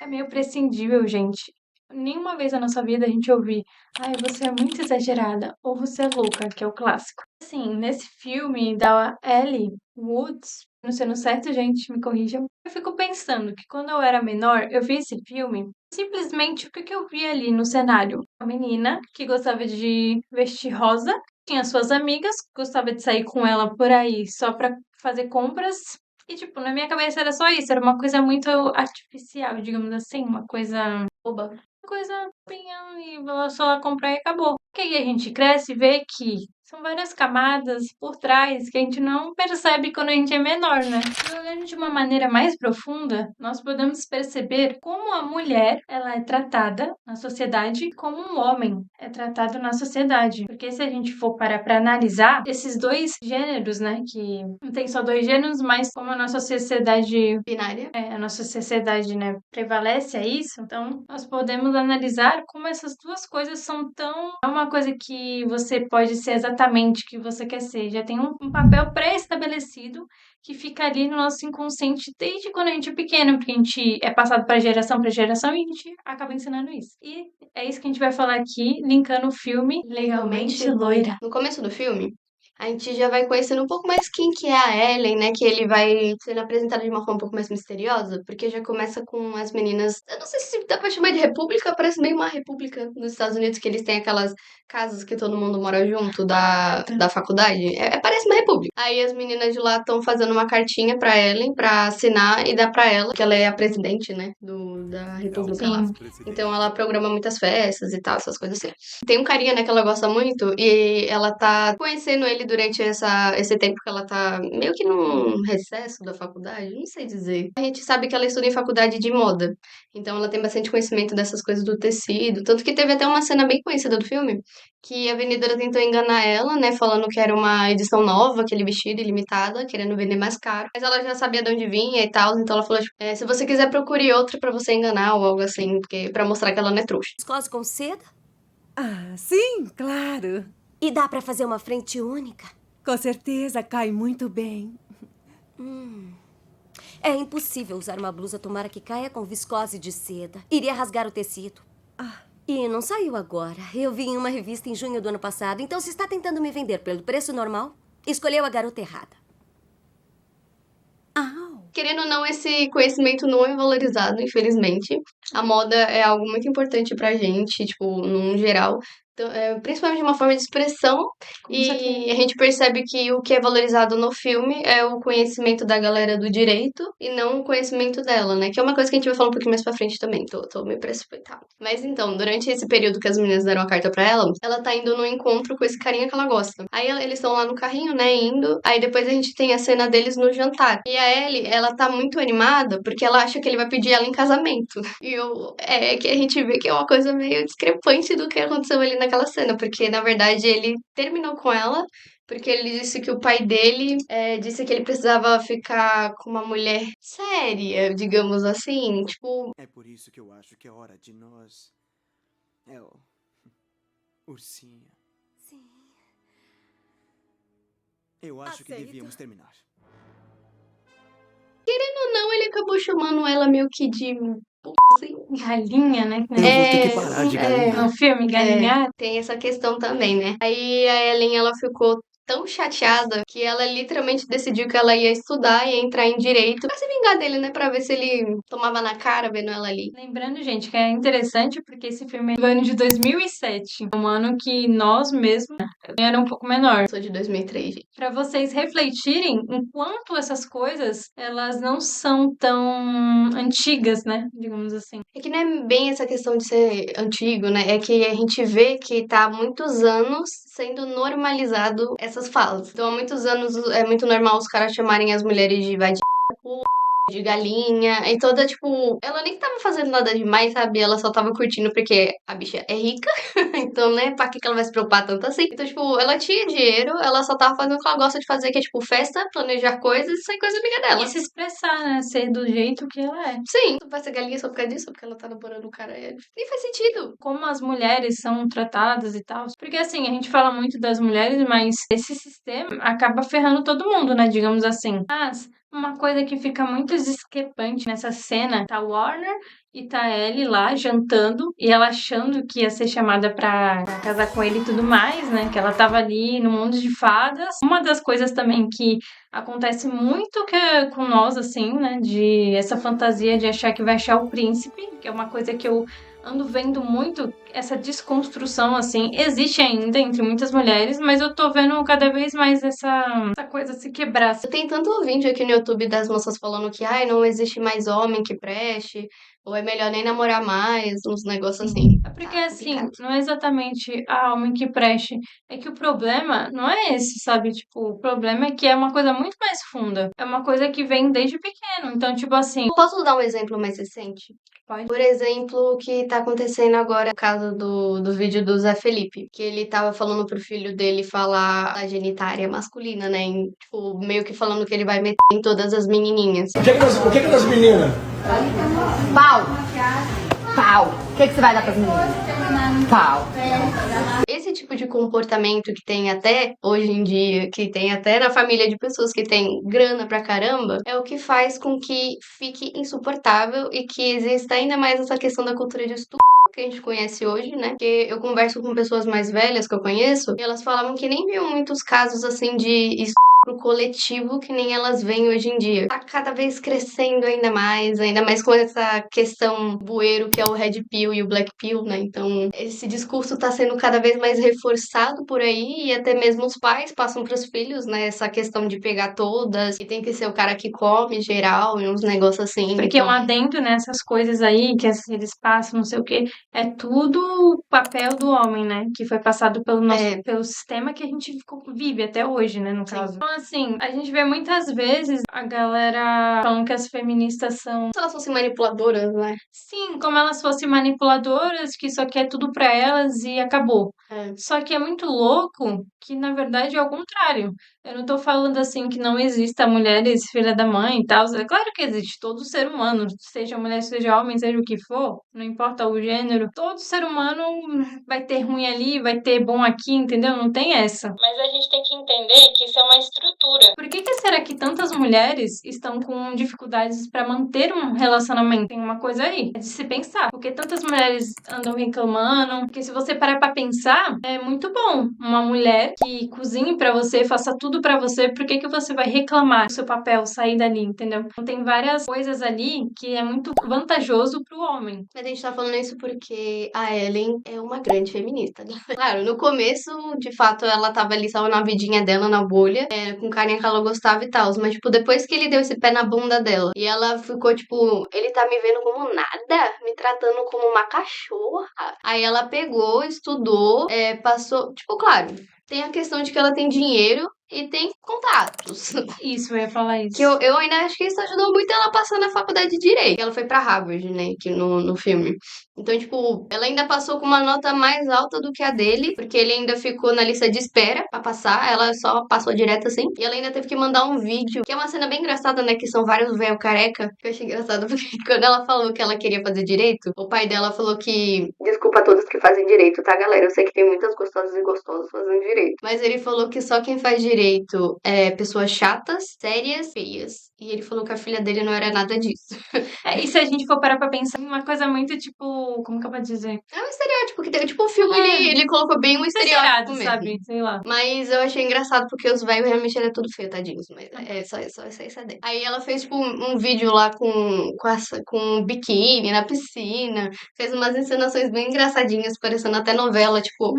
É meio prescindível, gente. Nenhuma vez na nossa vida a gente ouvir, ai, você é muito exagerada, ou você é louca, que é o clássico. Assim, nesse filme da Ellie Woods, não sendo certo, gente, me corrijam. Eu fico pensando que quando eu era menor, eu vi esse filme, simplesmente o que que eu vi ali no cenário? Uma menina que gostava de vestir rosa, tinha suas amigas, gostava de sair com ela por aí só pra fazer compras. E, tipo, na minha cabeça era só isso, era uma coisa muito artificial, digamos assim, uma coisa boba. Uma coisa bobinha e ela só lá comprar e acabou. Porque aí a gente cresce e vê que são várias camadas por trás que a gente não percebe quando a gente é menor, né? E olhando de uma maneira mais profunda, nós podemos perceber como a mulher ela é tratada na sociedade e como um homem é tratado na sociedade. Porque se a gente for parar para analisar esses dois gêneros, né, que não tem só dois gêneros, mas como a nossa sociedade Binária. a nossa sociedade, né, prevalece a isso, então nós podemos analisar como essas duas coisas são tão. É uma coisa que você pode ser exatamente o que você quer ser, já tem um papel pré-estabelecido que fica ali no nosso inconsciente desde quando a gente é pequeno, porque a gente é passado para geração e a gente acaba ensinando isso. E é isso que a gente vai falar aqui, linkando o filme Legalmente Loira. No começo do filme, a gente já vai conhecendo um pouco mais quem que é a Ellen, né? Que ele vai sendo apresentado de uma forma um pouco mais misteriosa, porque já começa com as meninas. Eu não sei se dá pra chamar de república, parece meio uma república nos Estados Unidos, que eles têm aquelas casas que todo mundo mora junto da faculdade. Parece uma república. Aí as meninas de lá estão fazendo uma cartinha pra Ellen pra assinar e dar pra ela, que ela é a presidente, né? Da república lá. Sim. Então ela programa muitas festas e tal, essas coisas assim. Tem um carinha, né, que ela gosta muito e ela tá conhecendo ele durante esse tempo que ela tá meio que num recesso da faculdade, não sei dizer. A gente sabe que ela estuda em faculdade de moda, então ela tem bastante conhecimento dessas coisas do tecido, tanto que teve até uma cena bem conhecida do filme, que a vendedora tentou enganar ela, né, falando que era uma edição nova, aquele vestido ilimitada, querendo vender mais caro, mas ela já sabia de onde vinha e tal, então ela falou, tipo, se você quiser procure outra pra você enganar ou algo assim, porque para mostrar que ela não é trouxa. Viscose com seda? Ah, sim, claro. E dá pra fazer uma frente única? Com certeza, cai muito bem. É impossível usar uma blusa tomara que caia com viscose de seda. Iria rasgar o tecido. E não saiu agora. Eu vi em uma revista em junho do ano passado. Então, se está tentando me vender pelo preço normal, escolheu a garota errada. Au. Querendo ou não, esse conhecimento não é valorizado, infelizmente. A moda é algo muito importante pra gente, tipo, num geral. Então, principalmente de uma forma de expressão. Com certeza. E a gente percebe que o que é valorizado no filme é o conhecimento da galera do direito e não o conhecimento dela, né? Que é uma coisa que a gente vai falar um pouquinho mais pra frente também. Tô meio precipitada. Mas então, durante esse período que as meninas deram a carta pra ela tá indo no encontro com esse carinha que ela gosta. Aí eles estão lá no carrinho, né, indo. Aí depois a gente tem a cena deles no jantar. E a Ellie, ela tá muito animada porque ela acha que ele vai pedir ela em casamento. E é que a gente vê que é uma coisa meio discrepante do que aconteceu ali naquela cena, porque na verdade ele terminou com ela porque ele disse que o pai dele disse que ele precisava ficar com uma mulher séria, digamos assim, tipo, É por isso que eu acho que é hora de nós. Ursinha. Sim. Eu acho que Aceito. devíamos terminar. ou não, ele acabou chamando ela meio que de assim. Galinha, né? Eu vou ter que É, parar de é, galinhar. No filme, galinhar. tem essa questão também, né? Aí a Ellen, ela ficou tão chateada que ela literalmente decidiu que ela ia estudar e ia entrar em direito pra se vingar dele, né? Pra ver se ele tomava na cara vendo ela ali. Lembrando, gente, que é interessante porque esse filme é do ano de 2007, um ano que nós mesmos era um pouco menor. Sou de 2003, gente. Para vocês refletirem enquanto essas coisas elas não são tão antigas, né? Digamos assim. É que não é bem essa questão de ser antigo, né? É que a gente vê que tá há muitos anos sendo normalizado essas falas. Então, há muitos anos é muito normal os caras chamarem as mulheres de vadia, de galinha, e toda, tipo, ela nem tava fazendo nada demais, sabe? Ela só tava curtindo porque a bicha é rica, então, né, pra que ela vai se preocupar tanto assim? Então, tipo, ela tinha dinheiro, ela só tava fazendo o que ela gosta de fazer, que é, tipo, festa, planejar coisas e sair com as amigas dela. E se expressar, né? Ser do jeito que ela é. Sim, não vai ser galinha só por causa disso, porque ela tá namorando o cara, nem faz sentido. Como as mulheres são tratadas e tal. Porque assim, a gente fala muito das mulheres, mas esse sistema acaba ferrando todo mundo, né? Digamos assim. Mas uma coisa que fica muito discrepante nessa cena, tá Warner e tá Ellie lá jantando e ela achando que ia ser chamada pra casar com ele e tudo mais, né? Que ela tava ali no mundo de fadas. Uma das coisas também que acontece muito com nós, assim, né? De essa fantasia de achar que vai achar o príncipe, que é uma coisa que eu ando vendo muito, essa desconstrução, assim, existe ainda entre muitas mulheres, mas eu tô vendo cada vez mais essa coisa se quebrar. Tem tanto vídeo aqui no YouTube das moças falando que, ai, não existe mais homem que preste, ou é melhor nem namorar mais, uns negócios assim. É porque, Tá assim, complicado. não é exatamente a homem que preste. É que o problema não é esse, sabe? Tipo, o problema é que é uma coisa muito mais funda. É uma coisa que vem desde pequeno. Então, tipo assim, Posso dar um exemplo mais recente? pode. Por exemplo, o que tá acontecendo agora no caso do vídeo do Zé Felipe, que ele tava falando pro filho dele falar a genitária masculina, né? Tipo, meio que falando que ele vai meter em todas as menininhas. O que é das meninas? Pau! Pau! O que você vai dar pras meninas? Pau! Esse tipo de comportamento que tem até hoje em dia, que tem até na família de pessoas que tem grana pra caramba, é o que faz com que fique insuportável e que exista ainda mais essa questão da cultura de estupro que a gente conhece hoje, né? Porque eu converso com pessoas mais velhas que eu conheço e elas falavam que nem viam muitos casos assim de estupro coletivo que nem elas veem hoje em dia. Tá cada vez crescendo ainda mais com essa questão bueiro que é o Red Pill e o Black Pill, né? Então, esse discurso tá sendo cada vez mais reforçado por aí e até mesmo os pais passam pros filhos, né? Essa questão de pegar todas e tem que ser o cara que come geral e uns negócios assim. Porque Então, um adendo nessas coisas aí, que eles passam, não sei o quê, é tudo papel do homem, né? Que foi passado pelo nosso, É. pelo sistema que a gente vive até hoje, né? No Sim. caso. Então, assim, a gente vê muitas vezes a galera falando que as feministas são. Se elas fossem manipuladoras, né? Sim, como elas fossem manipuladoras, que isso aqui é tudo pra elas e acabou. É. Só que é muito louco que, na verdade, é o contrário. Eu não tô falando assim que não exista mulheres filha da mãe e tal. É claro que existe todo ser humano, seja mulher, seja homem, seja o que for, não importa o gênero. Todo ser humano vai ter ruim ali, vai ter bom aqui, entendeu? Não tem essa. Mas a gente tem que entender que isso é uma estrutura. Por que será que tantas mulheres estão com dificuldades pra manter um relacionamento? Tem uma coisa aí, é de se pensar. Porque tantas mulheres andam reclamando. Porque se você parar pra pensar, é muito bom uma mulher que cozinhe pra você, faça tudo pra você. Por que você vai reclamar do seu papel, sair dali, entendeu? Então tem várias coisas ali que é muito vantajoso pro homem. Mas a gente tá falando isso porque a Ellen é uma grande feminista, né? Claro, no começo, de fato, ela tava ali só na vidinha dela, na bolha, com carinha que ela gostava e tal. Mas, tipo, depois que ele deu esse pé na bunda dela e ela ficou, tipo, ele tá me vendo como nada? Me tratando como uma cachorra? Aí ela pegou, estudou, passou. Tipo, claro, tem a questão de que ela tem dinheiro e tem contatos. Isso, eu ia falar isso. Que eu ainda acho que isso ajudou muito ela a passar na faculdade de Direito. Ela foi pra Harvard, né, que no filme. Então, tipo, ela ainda passou com uma nota mais alta do que a dele, porque ele ainda ficou na lista de espera pra passar, ela só passou direto assim. E ela ainda teve que mandar um vídeo, que é uma cena bem engraçada, né, que são vários véu careca. Que eu achei engraçado, porque quando ela falou que ela queria fazer direito, o pai dela falou que... Desculpa a todos que fazem direito, tá, galera? Eu sei que tem muitas gostosas e gostosos fazendo direito. Mas ele falou que só quem faz direito é pessoas chatas, sérias, feias. E ele falou que a filha dele não era nada disso. E se a gente for parar pra pensar em uma coisa muito, tipo, como que eu vou dizer? É um estereótipo que tem. Tipo, o filme ele colocou bem um estereótipo Desesperado, mesmo. sabe? Sei lá. Mas eu achei engraçado porque os velhos realmente eram tudo feio, tadinhos. Mas é só isso aí. Aí ela fez, tipo, um vídeo lá com biquíni na piscina. Fez umas encenações bem engraçadinhas, parecendo até novela. Tipo,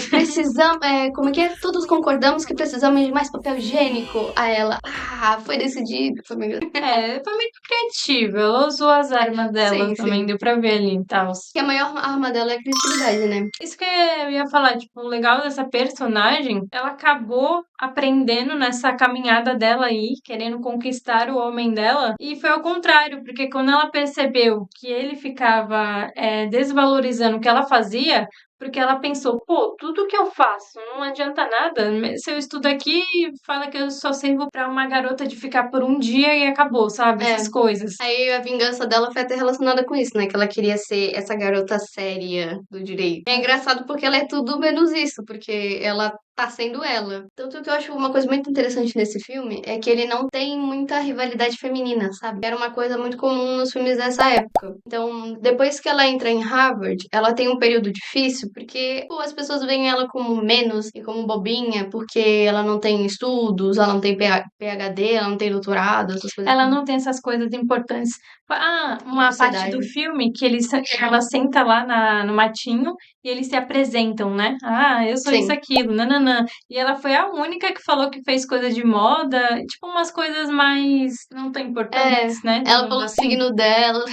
precisamos. Como é que é? Todos concordamos que precisamos de mais papel higiênico. Aí ela, foi decidido. Foi bem engraçado. Foi muito criativa. Ela usou as armas dela Sim, também, sim. deu pra ver ali e tal. Que a maior arma dela é a criatividade, né? Isso que eu ia falar, tipo, o legal dessa personagem, ela acabou aprendendo nessa caminhada dela aí, querendo conquistar o homem dela, e foi ao contrário, porque quando ela percebeu que ele ficava desvalorizando o que ela fazia, porque ela pensou, pô, tudo que eu faço não adianta nada. Se eu estudo aqui, fala que eu só sirvo pra uma garota de ficar por um dia e acabou, sabe? Essas coisas. Aí a vingança dela foi até relacionada com isso, né? Que ela queria ser essa garota séria do direito. É engraçado porque ela é tudo menos isso, porque ela tá sendo ela. Tanto que eu acho uma coisa muito interessante nesse filme é que ele não tem muita rivalidade feminina, sabe? Era uma coisa muito comum nos filmes dessa época. Então, depois que ela entra em Harvard, ela tem um período difícil porque pô, as pessoas veem ela como menos e como bobinha porque ela não tem estudos, ela não tem PhD, ela não tem doutorado, essas coisas Ela não tem essas coisas importantes. Uma parte do sociedade. filme que ela senta lá no matinho e eles se apresentam, né? Ah, eu sou isso, Sim. aquilo, nananã. E ela foi a única que falou que fez coisa de moda, tipo umas coisas mais não tão importantes, né? Ela Digamos falou o assim. signo dela.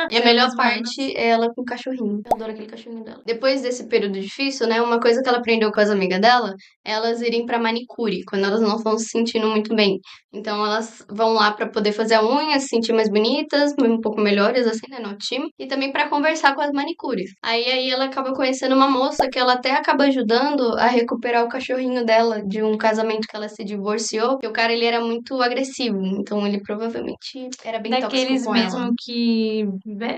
E a melhor Seres humanos. parte é ela com o cachorrinho. Eu adoro aquele cachorrinho dela. Depois desse período difícil, né? Uma coisa que ela aprendeu com as amigas dela é elas irem pra manicure, quando elas não estão se sentindo muito bem. Então elas vão lá pra poder fazer a unha, se sentir mais bonitas, um pouco melhores, assim, né? No autoestima. E também pra conversar com as manicures. Aí ela acaba conhecendo uma moça que ela até acaba ajudando a recuperar o cachorrinho dela de um casamento que ela se divorciou. Porque o cara, ele era muito agressivo. Então ele provavelmente era bem tóxico Daqueles com ela. mesmo que.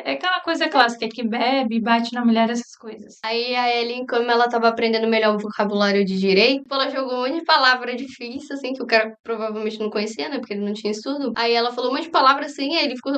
É aquela coisa clássica que bebe, bate na mulher, essas coisas. Aí a Ellen, como ela tava aprendendo melhor o vocabulário de direito, ela jogou um monte de palavra difícil, assim, que o cara provavelmente não conhecia, né? Porque ele não tinha estudo. Aí ela falou um monte de palavras assim, aí ele ficou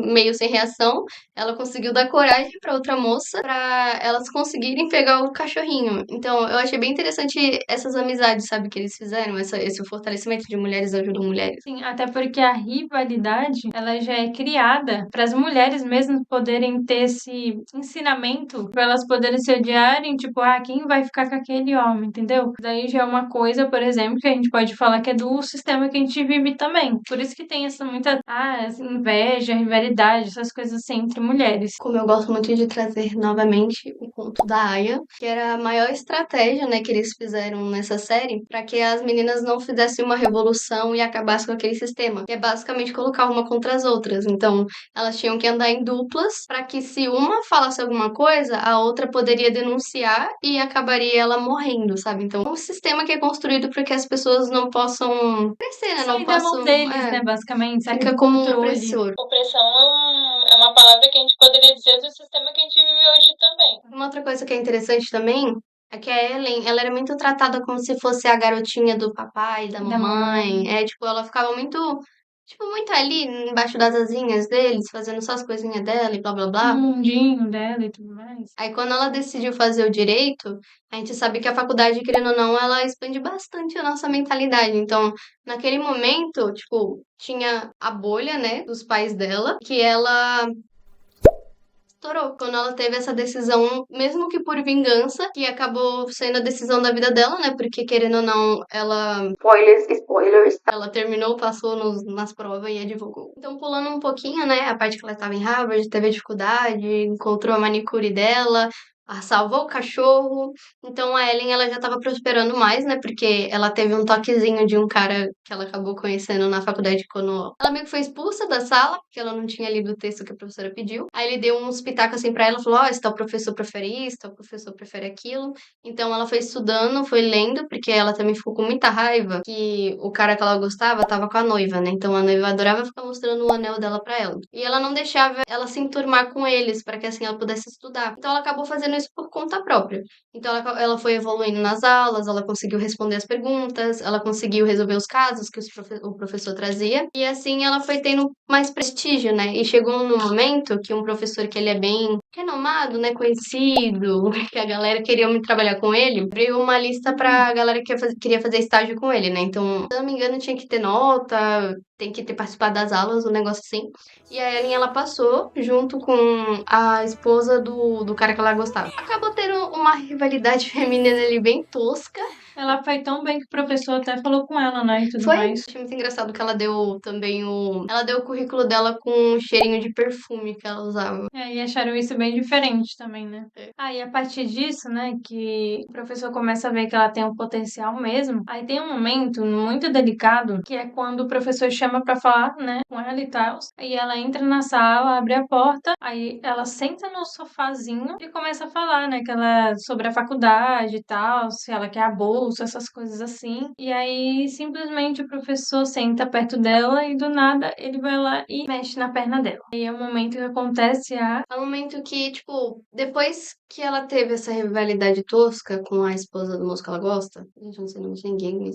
meio sem reação. Ela conseguiu dar coragem pra outra moça, pra elas conseguirem pegar o cachorrinho. Então, eu achei bem interessante essas amizades, sabe, que eles fizeram, esse fortalecimento de mulheres ajudam mulheres. Sim, até porque a rivalidade, ela já é criada para as mulheres mesmo poderem ter esse ensinamento, para elas poderem se odiarem, tipo, quem vai ficar com aquele homem, entendeu? Daí já é uma coisa, por exemplo, que a gente pode falar que é do sistema que a gente vive também. Por isso que tem essa muita, essa inveja, rivalidade, essas coisas assim entre mulheres. Como eu gosto muito de trazer novamente o conto da Aya, que era a maior estratégia, né, que eles fizeram nessa série, para que as meninas não fizessem uma revolução e acabassem com aquele sistema, que é basicamente colocar uma contra as outras. Então, elas tinham que andar em duplas, para que se uma falasse alguma coisa, a outra poderia denunciar e acabaria ela morrendo, sabe? Então, é um sistema que é construído para que as pessoas não possam crescer, né, não Sair da mão possam, deles, né, basicamente, sair fica do como um controle. opressor. Opressão é uma palavra que a gente poderia dizer do sistema que a gente vive hoje também. Uma outra coisa que é interessante também é que a Ellen, ela era muito tratada como se fosse a garotinha do papai, da Da mamãe. mamãe. É, tipo, ela ficava muito ali, embaixo das asinhas deles, fazendo só as coisinhas dela e blá blá No blá. mundinho dela e tudo mais. Aí quando ela decidiu fazer o direito, a gente sabe que a faculdade, querendo ou não, ela expande bastante a nossa mentalidade. Então, naquele momento, tipo, tinha a bolha, né, dos pais dela, que ela estourou quando ela teve essa decisão, mesmo que por vingança, que acabou sendo a decisão da vida dela, né? Porque, querendo ou não, ela. Spoilers. Ela terminou, passou nas provas e advogou. Então, pulando um pouquinho, né? A parte que ela estava em Harvard, teve dificuldade, encontrou a manicure dela. Salvou o cachorro. Então a Ellen, ela já tava prosperando mais, né? Porque ela teve um toquezinho de um cara que ela acabou conhecendo na faculdade quando ela meio que foi expulsa da sala, porque ela não tinha lido o texto que a professora pediu. Aí ele deu uns pitacos assim pra ela, falou: esse tal professor prefere isso, tal professor prefere aquilo. Então ela foi estudando, foi lendo, porque ela também ficou com muita raiva que o cara que ela gostava tava com a noiva, né? Então a noiva adorava ficar mostrando o anel dela pra ela. E ela não deixava ela se enturmar com eles, para que assim ela pudesse estudar. Então ela acabou fazendo isso por conta própria. Então ela foi evoluindo nas aulas, ela conseguiu responder as perguntas, ela conseguiu resolver os casos que o professor trazia, e assim ela foi tendo mais prestígio, né? E chegou num momento que um professor que ele é bem renomado, né, conhecido, que a galera queria muito trabalhar com ele, abriu uma lista pra galera que queria fazer estágio com ele, né? Então, se eu não me engano, tinha que ter nota, tem que ter participado das aulas, um negócio assim. E a Ellen, ela passou junto com a esposa do cara que ela gostava. Acabou tendo uma rivalidade feminina ali bem tosca. Ela foi tão bem que o professor até falou com ela, né, e tudo Foi? mais. Achei muito engraçado que ela deu também ela deu o currículo dela com um cheirinho de perfume que ela usava. E acharam isso bem diferente também, né? É. Aí, a partir disso, né, que o professor começa a ver que ela tem um potencial mesmo, aí tem um momento muito delicado, que é quando o professor chama pra falar, né, com ela e tal, aí ela entra na sala, abre a porta, aí ela senta no sofazinho e começa a falar, né, que ela, sobre a faculdade e tal, se ela quer a bolsa, essas coisas assim, e aí simplesmente o professor senta perto dela e do nada ele vai lá e mexe na perna dela. Aí é o momento que acontece É o momento que, tipo, depois que ela teve essa rivalidade tosca com a esposa do moço que ela gosta, gente, eu não sei o nome de ninguém,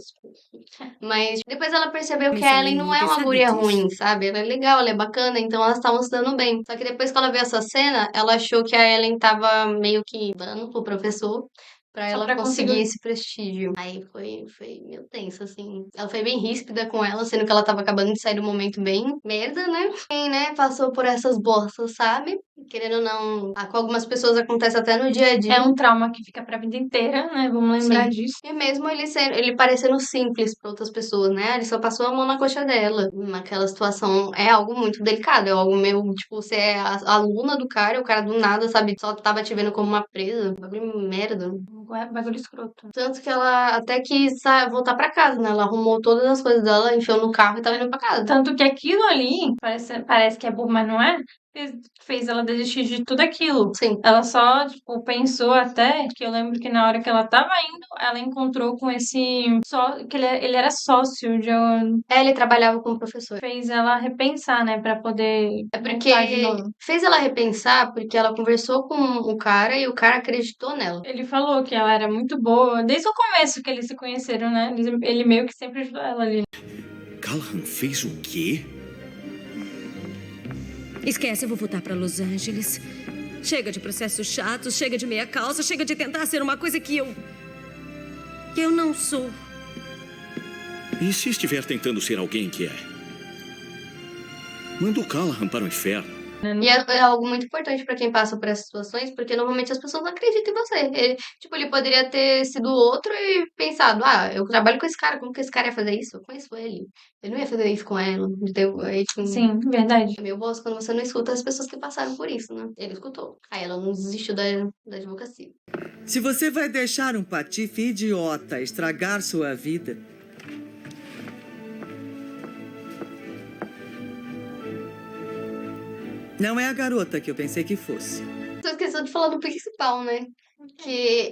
mas depois ela percebeu que Mas a são Ellen não é amigas, uma sabe guria disso? ruim, sabe? Ela é legal, ela é bacana, então elas estavam se dando bem. Só que depois que ela viu essa cena, ela achou que a Ellen tava meio que dando pro professor pra Só ela pra conseguir conseguir. esse prestígio. Aí foi meio tenso, assim. Ela foi bem ríspida com ela, sendo que ela tava acabando de sair de um momento bem merda, né? Quem, né, passou por essas bostas, sabe? Querendo ou não, com algumas pessoas acontece até no dia a dia. É um trauma que fica pra vida inteira, né? Vamos lembrar Sim. disso. E mesmo ele parecendo simples pra outras pessoas, né? Ele só passou a mão na coxa dela. Naquela situação é algo muito delicado, é algo meio, tipo, você é a aluna do cara, e o cara do nada, sabe, só tava te vendo como uma presa. Bagulho merda. Bagulho escroto. Tanto que ela até quis voltar pra casa, né? Ela arrumou todas as coisas dela, enfiou no carro e tava indo pra casa. Tanto que aquilo ali, parece que é burro, mas não é, fez ela desistir de tudo aquilo. Sim. Ela só, tipo, pensou até, que eu lembro que na hora que ela tava indo, ela encontrou com esse, que ele era sócio de Ele trabalhava como professor. fez ela repensar, né, pra poder É voltar de porque novo. fez ela repensar, porque ela conversou com o cara e o cara acreditou nela. Ele falou que ela era muito boa, desde o começo que eles se conheceram, né? Ele meio que sempre ajudou ela ali. Callahan fez o quê? Esquece, eu vou voltar pra Los Angeles. Chega de processos chatos, chega de meia calça, chega de tentar ser uma coisa que eu não sou. E se estiver tentando ser alguém que é? Manda o Callahan para o inferno. E é algo muito importante pra quem passa por essas situações, porque normalmente as pessoas não acreditam em você. Ele poderia ter sido outro e pensado, eu trabalho com esse cara, como que esse cara ia fazer isso? Eu conheço ele. Ele não ia fazer isso com ela, entendeu? Aí, tipo, Sim, verdade. é meio bosta quando você não escuta as pessoas que passaram por isso, né? Ele escutou. Aí ela não desistiu da advocacia. Se você vai deixar um patife idiota estragar sua vida, não é a garota que eu pensei que fosse. Você esqueceu de falar do principal, né? Que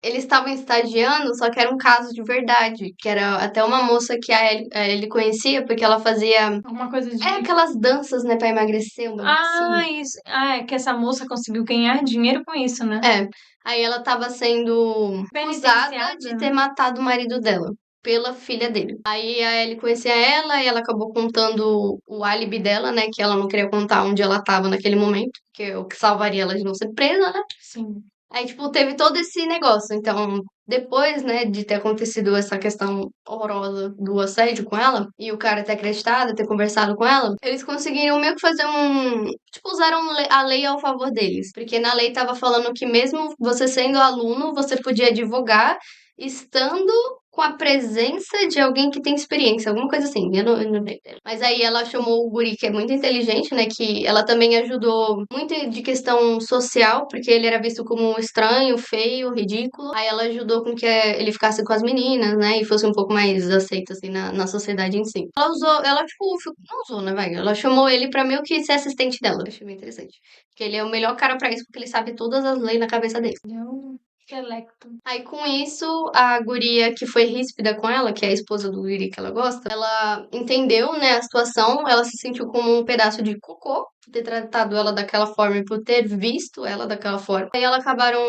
eles estavam estagiando, só que era um caso de verdade. Que era até uma moça que ele conhecia, porque ela fazia. Alguma coisa de. Aquelas danças, né, pra emagrecer, um bagulho assim. Isso. É que essa moça conseguiu ganhar dinheiro com isso, né? Aí ela tava sendo acusada Penitenciada, de né? ter matado o marido dela. Pela filha dele. Aí a Ellie conhecia ela e ela acabou contando o álibi dela, né? Que ela não queria contar onde ela tava naquele momento, que é o que salvaria ela de não ser presa, né? Sim. Aí, tipo, teve todo esse negócio. Então, depois, né, de ter acontecido essa questão horrorosa do assédio com ela, e o cara ter acreditado, ter conversado com ela, eles conseguiram meio que fazer tipo, usaram a lei ao favor deles. Porque na lei tava falando que mesmo você sendo aluno, você podia advogar estando com a presença de alguém que tem experiência, alguma coisa assim, eu não lembro. Mas aí ela chamou o guri, que é muito inteligente, né, que ela também ajudou muito de questão social, porque ele era visto como estranho, feio, ridículo. Aí ela ajudou com que ele ficasse com as meninas, né, e fosse um pouco mais aceito, assim, na sociedade em si. Ela, tipo, não usou, né, vai, ela chamou ele pra meio que ser assistente dela. Eu achei bem interessante. Porque ele é o melhor cara pra isso, porque ele sabe todas as leis na cabeça dele. Selecto. Aí, com isso, a guria que foi ríspida com ela, que é a esposa do guri que ela gosta, ela entendeu, né, a situação, ela se sentiu como um pedaço de cocô, por ter tratado ela daquela forma e por ter visto ela daquela forma. Aí, elas acabaram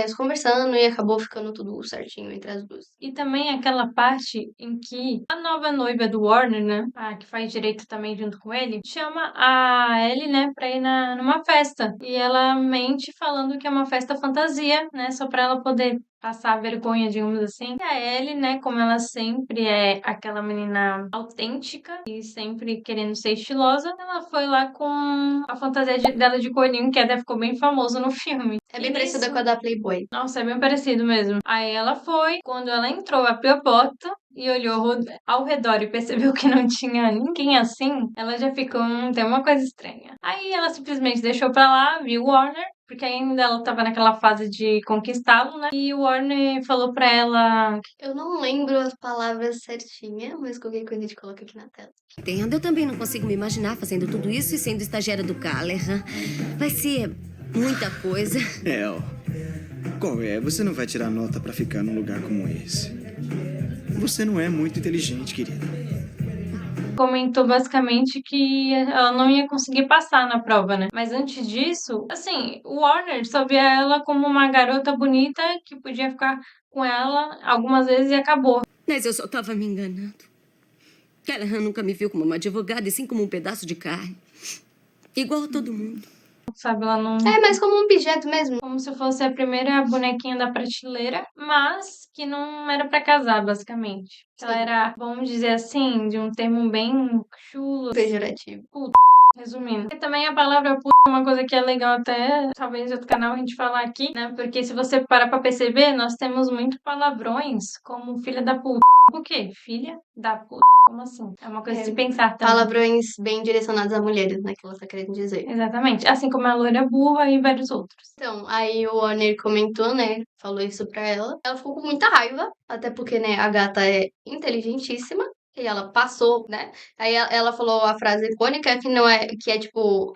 se conversando e acabou ficando tudo certinho entre as duas. E também aquela parte em que a nova noiva do Warner, né, a que faz direito também junto com ele, chama a Ellie, né, pra ir numa festa. E ela mente falando que é uma festa fantasia, né, só pra ela poder passar vergonha, digamos assim. E a Ellie, né, como ela sempre é aquela menina autêntica e sempre querendo ser estilosa, ela foi lá com a fantasia dela de coelhinho, que até ficou bem famoso no filme. É bem E parecida nisso- com a da Playboy. Nossa, é bem parecido mesmo. Aí ela foi, quando ela entrou, abriu a porta e olhou ao redor e percebeu que não tinha ninguém assim, ela já ficou, tem uma coisa estranha. Aí ela simplesmente deixou pra lá, viu o Warner, porque ainda ela tava naquela fase de conquistá-lo, né? E o Warner falou pra ela... Eu não lembro as palavras certinhas, mas qualquer coisa a gente coloca aqui na tela. Entendo, eu também não consigo me imaginar fazendo tudo isso e sendo estagiária do Callahan. Vai ser muita coisa. Qual é? Você não vai tirar nota pra ficar num lugar como esse. Você não é muito inteligente, querida. comentou basicamente que ela não ia conseguir passar na prova, né? Mas antes disso, assim, o Warner só via ela como uma garota bonita que podia ficar com ela algumas vezes e acabou. Mas eu só tava me enganando. Callahan nunca me viu como uma advogada e sim como um pedaço de carne. Igual a todo mundo. Sabe, ela não. É, mas como um objeto mesmo. Como se fosse a primeira bonequinha da prateleira, mas que não era pra casar, basicamente. Ela Sim. era, vamos dizer assim, de um termo bem chulo, Pejorativo. resumindo. E também a palavra puta é uma coisa que é legal até, talvez, outro canal a gente falar aqui, né? Porque se você parar pra perceber, nós temos muito palavrões como filha da puta. O quê? Filha da puta. Como assim? É uma coisa de se pensar também. Palavrões bem direcionados a mulheres, né? Que ela tá querendo dizer. Exatamente. Assim como a loira burra e vários outros. Então, aí o Warner comentou, né? Falou isso pra ela. Ela ficou com muita raiva, até porque, né, a gata é inteligentíssima. E ela passou, né? Aí ela falou a frase icônica que não é, que é tipo,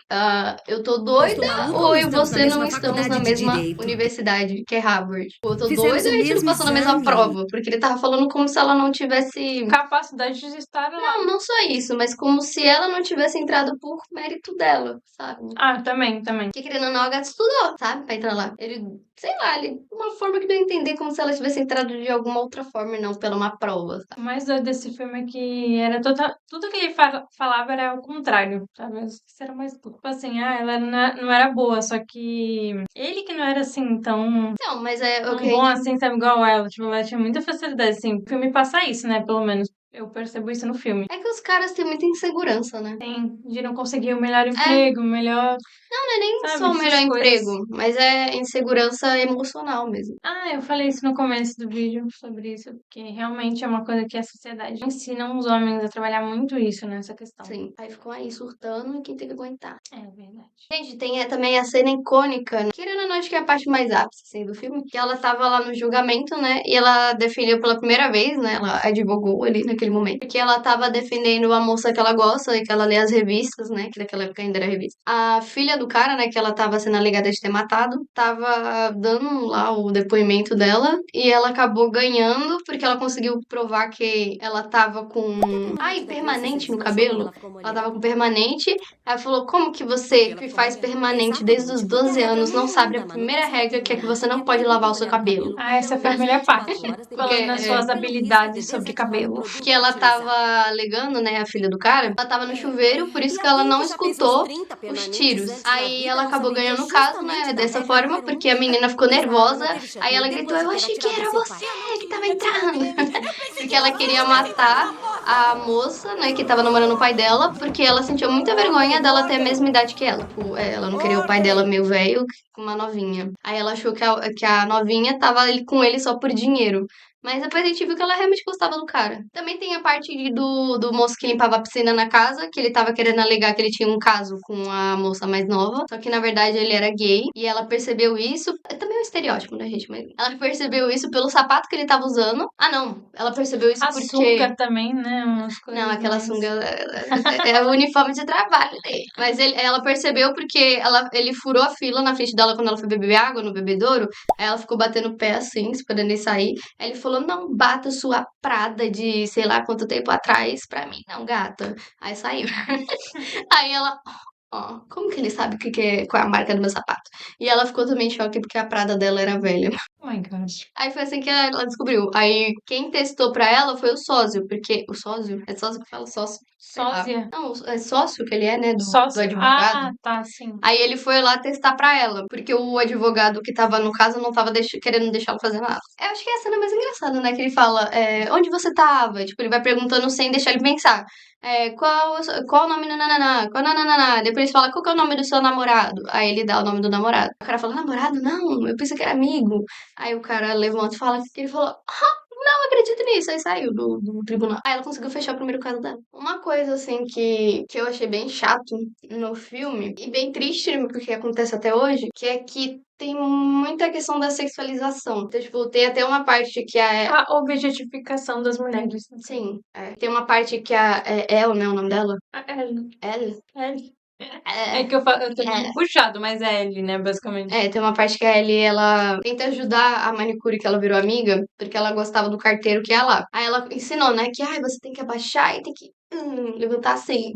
eu tô doida ou eu e você não estamos na mesma universidade, que é Harvard. Eu tô doida e a gente não passou na mesma prova. Porque ele tava falando como se ela não tivesse Capacidade de estar lá. não só isso, mas como se ela não tivesse entrado por mérito dela, sabe? Ah, também. Porque querendo ou não, a gata estudou, sabe? Pra entrar lá. Ele, sei lá, uma forma que deu a entender como se ela tivesse entrado de alguma outra forma e não pela uma prova, sabe? O mais doido desse filme é que era tudo que ele falava era o contrário, sabe? Isso era mais tudo. Tipo assim, ela não era boa, só que ele que não era assim tão Não, mas é o tão que a bom gente... assim, sabe? Igual ela. Tipo, ela tinha muita facilidade, assim. O filme passa isso, né? Pelo menos. Eu percebo isso no filme. É que os caras têm muita insegurança, né? Tem de não conseguir o melhor emprego, o melhor. Não é nem Sabe, só o melhor essas coisas. emprego, mas é insegurança emocional mesmo. Ah, eu falei isso no começo do vídeo sobre isso, porque realmente é uma coisa que a sociedade ensina os homens a trabalhar muito isso nessa questão. Sim. Aí ficou aí surtando e quem tem que aguentar. É verdade. Gente, tem também a cena icônica, né? Querendo ou não, acho que é a parte mais ápice, assim, do filme. Que ela tava lá no julgamento, né? E ela defendeu pela primeira vez, né? Ela advogou ali naquele momento. Porque ela tava defendendo a moça que ela gosta e que ela lê as revistas, né? Que naquela época ainda era revista. A filha do cara, né? Que ela tava sendo alegada de ter matado, tava dando lá o depoimento dela. E ela acabou ganhando porque ela conseguiu provar que ela tava com... permanente no cabelo. Ela tava com permanente. Aí falou, como que você que faz permanente desde os 12 anos não sabe a primeira regra que é que você não pode lavar o seu cabelo? Ah, essa foi a melhor parte. Falando das suas habilidades sobre cabelo. Que ela tava alegando, né, a filha do cara, ela tava no chuveiro, por isso que ela não escutou os tiros. Aí ela acabou ganhando o caso, né, dessa forma, porque a menina ficou nervosa. Aí ela gritou, eu achei que era você que tava entrando. Porque ela queria matar a moça, né, que tava namorando o pai dela, porque ela sentiu muita vergonha dela ter a mesma idade que ela. Tipo, ela não queria o pai dela meio velho com uma novinha. Aí ela achou que a novinha tava com ele só por dinheiro. Mas depois a gente viu que ela realmente gostava do cara. Também tem a parte do moço que limpava a piscina na casa, que ele tava querendo alegar que ele tinha um caso com a moça mais nova. Só que na verdade ele era gay. E ela percebeu isso. É também um estereótipo, né, gente? Mas ela percebeu isso pelo sapato que ele tava usando. Ah, não. Ela percebeu isso A porque. sunga também, né? Umas coisas Não, aquela mais- sunga é o uniforme de trabalho dele. Mas ela percebeu porque ele furou a fila na frente dela quando ela foi beber água no bebedouro. Aí ela ficou batendo o pé assim, esperando ele sair. Aí ele falou, não bata sua Prada de sei lá quanto tempo atrás pra mim, não, gata. Aí saiu. Aí ela... Ó, como que ele sabe qual é a marca do meu sapato? E ela ficou também em choque porque a Prada dela era velha. Oh my God. Aí foi assim que ela descobriu. Aí quem testou pra ela foi o sócio, porque... O sócio? É sócio que fala sócio? Sei lá. Sósia. Não, é sócio que ele é, né? Do Sócio. advogado. Ah, tá, sim. Aí ele foi lá testar pra ela, porque o advogado que tava no caso não tava querendo deixar ela fazer nada. Eu acho que é a cena mais engraçada, né? Que ele fala, onde você tava? Tipo, ele vai perguntando sem deixar ele pensar. Qual o nome do nananá? Qual nananá? Depois ele fala, qual que é o nome do seu namorado? Aí ele dá o nome do namorado. O cara fala, namorado? Não, eu pensei que era amigo. Aí o cara levanta e fala que ele falou, não acredito nisso. Aí saiu do tribunal. Aí ela conseguiu fechar o primeiro caso dela. Uma coisa, assim, que eu achei bem chato no filme, e bem triste, porque acontece até hoje, que é que tem muita questão da sexualização. Então, tipo, tem até uma parte que A objetificação das mulheres. Sim, tem uma parte que é Elle, né, o nome dela? A Ellie. Elle? Ellie. É que eu tô puxado, mas é Ellie, né, basicamente. Tem uma parte que a Ellie, ela tenta ajudar a manicure que ela virou amiga, porque ela gostava do carteiro que ia lá. Aí ela ensinou, né, que você tem que abaixar e tem que levantar assim.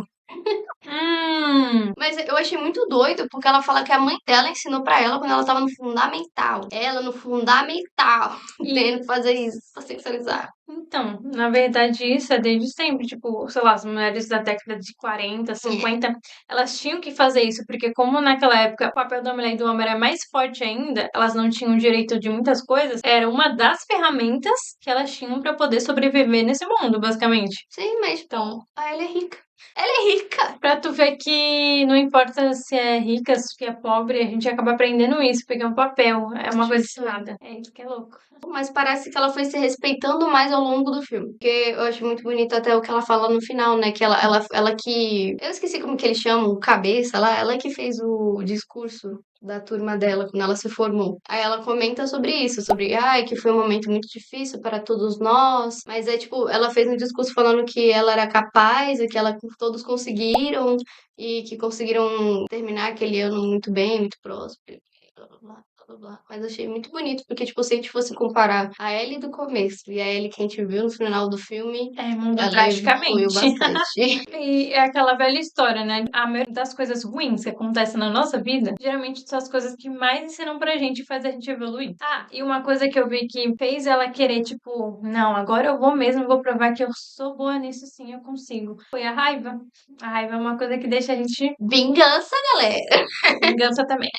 Hum, Mas eu achei muito doido, porque ela fala que a mãe dela ensinou pra ela quando ela tava no fundamental. Ela no fundamental, tendo que fazer isso pra sexualizar. então, na verdade, isso é desde sempre. Tipo, sei lá, as mulheres da década de 40, 50, elas tinham que fazer isso, porque como naquela época o papel da mulher e do homem era mais forte ainda, elas não tinham direito de muitas coisas, era uma das ferramentas que elas tinham pra poder sobreviver nesse mundo, basicamente. Sim, mas Então, ela é rica. Ela é rica! pra tu ver que não importa se é rica, se é pobre, a gente acaba aprendendo isso, porque é um papel, é uma coisa ensinada. É isso que é louco. Mas parece que ela foi se respeitando mais ao longo do filme. Porque eu acho muito bonito até o que ela fala no final, né? Que ela que. Eu esqueci como que eles chamam, o cabeça lá. Ela que fez o discurso da turma dela quando ela se formou. Aí ela comenta sobre isso, sobre ai, que foi um momento muito difícil para todos nós. Mas é tipo, ela fez um discurso falando que ela era capaz e que todos conseguiram e que conseguiram terminar aquele ano muito bem, muito próspero. Blá, blá, blá. Blá, blá. Mas achei muito bonito, porque, tipo, se a gente fosse comparar a Ellie do começo e a Ellie que a gente viu no final do filme, Muda ela evoluiu drasticamente. bastante. E é aquela velha história, né? A maioria das coisas ruins que acontecem na nossa vida, geralmente são as coisas que mais ensinam pra gente e faz a gente evoluir. Ah, e uma coisa que eu vi que fez ela querer, tipo, não, agora eu vou mesmo, vou provar que eu sou boa nisso sim, eu consigo. Foi a raiva. A raiva é uma coisa que deixa a gente Vingança, galera! vingança também.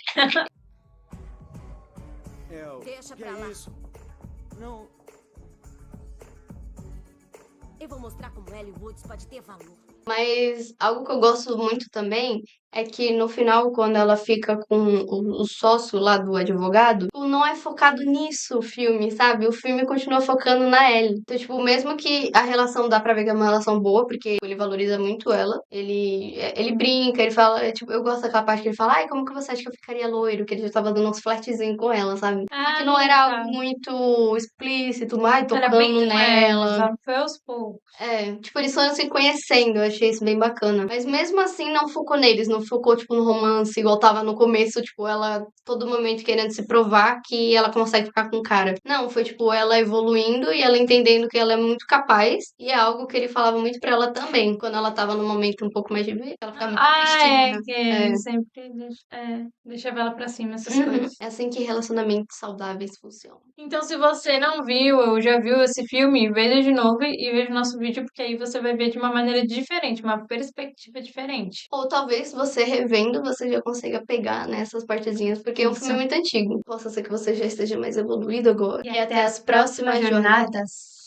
Deixa que pra é lá. isso? Não. Eu vou mostrar como Ellie Woods pode ter valor. Mas algo que eu gosto muito também é que no final, quando ela fica com o sócio lá do advogado, tipo, não é focado nisso o filme, sabe? O filme continua focando na Ellie. Então, tipo, mesmo que a relação dá pra ver que é uma relação boa, porque ele valoriza muito ela, ele brinca, ele fala, tipo, eu gosto daquela parte que ele fala, ai, como que você acha que eu ficaria loiro? Que ele já tava dando uns flertezinhos com ela, sabe? Que não era Tá. algo muito explícito, ai, Era bem tocando nela. foi aos poucos. É, tipo, eles foram se conhecendo, eu achei isso bem bacana. Mas mesmo assim, não focou neles, não focou, tipo, no romance, igual tava no começo, tipo, ela todo momento querendo se provar que ela consegue ficar com o cara. Não, foi, tipo, ela evoluindo e ela entendendo que ela é muito capaz, e é algo que ele falava muito pra ela também, quando ela tava num momento um pouco mais de vida, ela ficava muito tristinha. Que É. ele sempre deixava ela pra cima, essas coisas. É assim que relacionamentos saudáveis funcionam. Então, se você não viu ou já viu esse filme, veja de novo e veja o nosso vídeo, porque aí você vai ver de uma maneira diferente, uma perspectiva diferente. Ou talvez você revendo, você já consiga pegar nessas partezinhas, porque é um filme Isso. muito antigo. Possa ser que você já esteja mais evoluído agora. E até as próximas jornadas.